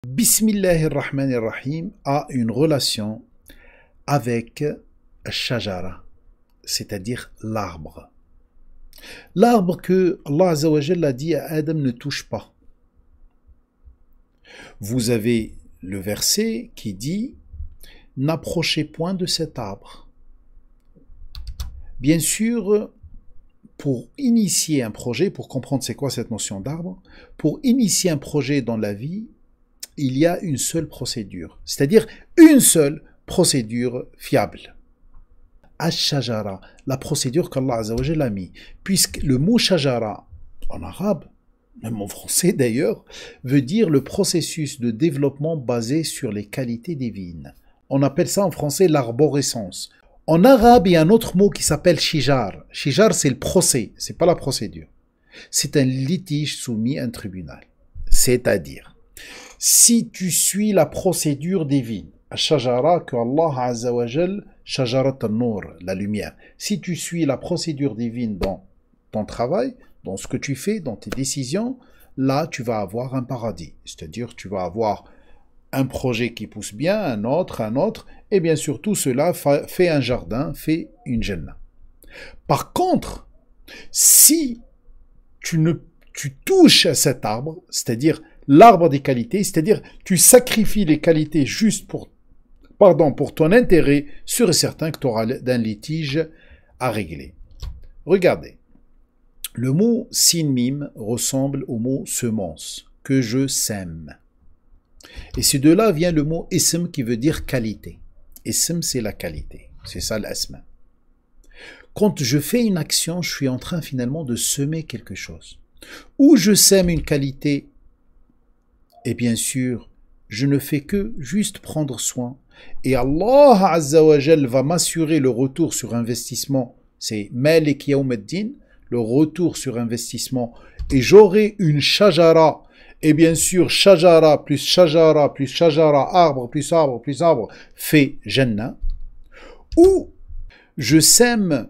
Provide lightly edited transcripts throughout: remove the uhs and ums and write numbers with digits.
Bismillahirrahmanirrahim a une relation avec Shajara, c'est-à-dire l'arbre. L'arbre que Allah Azza wa Jalla a dit à Adam ne touche pas. Vous avez le verset qui dit « N'approchez point de cet arbre ». Bien sûr, pour initier un projet, pour comprendre c'est quoi cette notion d'arbre, pour initier un projet dans la vie, il y a une seule procédure, c'est-à-dire une seule procédure fiable. Ash-Shajara, la procédure qu'Allah Azza wa Jalla a mis, puisque le mot Shajara, en arabe, même en français d'ailleurs, veut dire le processus de développement basé sur les qualités divines. On appelle ça en français l'arborescence. En arabe, il y a un autre mot qui s'appelle shijar. Shijar, c'est le procès, c'est pas la procédure. C'est un litige soumis à un tribunal. C'est-à-dire, si tu suis la procédure divine, Shajara que Allah Azza wa Jal, Shajarat al-Nur, la lumière. Si tu suis la procédure divine dans ton travail, dans ce que tu fais, dans tes décisions, là tu vas avoir un paradis. C'est-à-dire tu vas avoir un projet qui pousse bien, un autre, et bien sûr tout cela fait un jardin, fait une Jannah. Par contre, si tu touches à cet arbre, c'est-à-dire l'arbre des qualités, c'est-à-dire tu sacrifies les qualités juste pour ton intérêt, sûr et certain que tu auras un litige à régler. Regardez, le mot sin-mim ressemble au mot semence, que je sème. Et c'est de là vient le mot ism qui veut dire qualité. Ism, c'est la qualité, c'est ça l'asma. Quand je fais une action, je suis en train finalement de semer quelque chose. Ou je sème une qualité, et bien sûr, je ne fais que juste prendre soin. Et Allah Azza wa Jal va m'assurer le retour sur investissement. C'est Malik Yawmuddin, le retour sur investissement. Et j'aurai une shajara. Et bien sûr, shajara plus shajara plus shajara, arbre plus arbre plus arbre, fait Jannah. Ou je sème,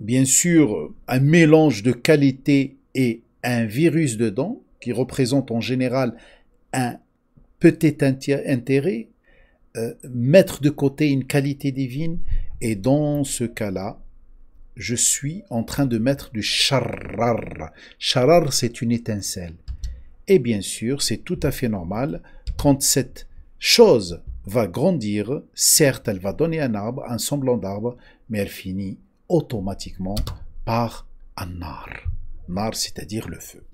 bien sûr, un mélange de qualité et un virus dedans, qui représente en général un petit intérêt, mettre de côté une qualité divine, et dans ce cas-là, je suis en train de mettre du sharar. Sharar, c'est une étincelle. Et bien sûr, c'est tout à fait normal, quand cette chose va grandir, certes, elle va donner un arbre, un semblant d'arbre, mais elle finit automatiquement par un nar. Nar, c'est-à-dire le feu.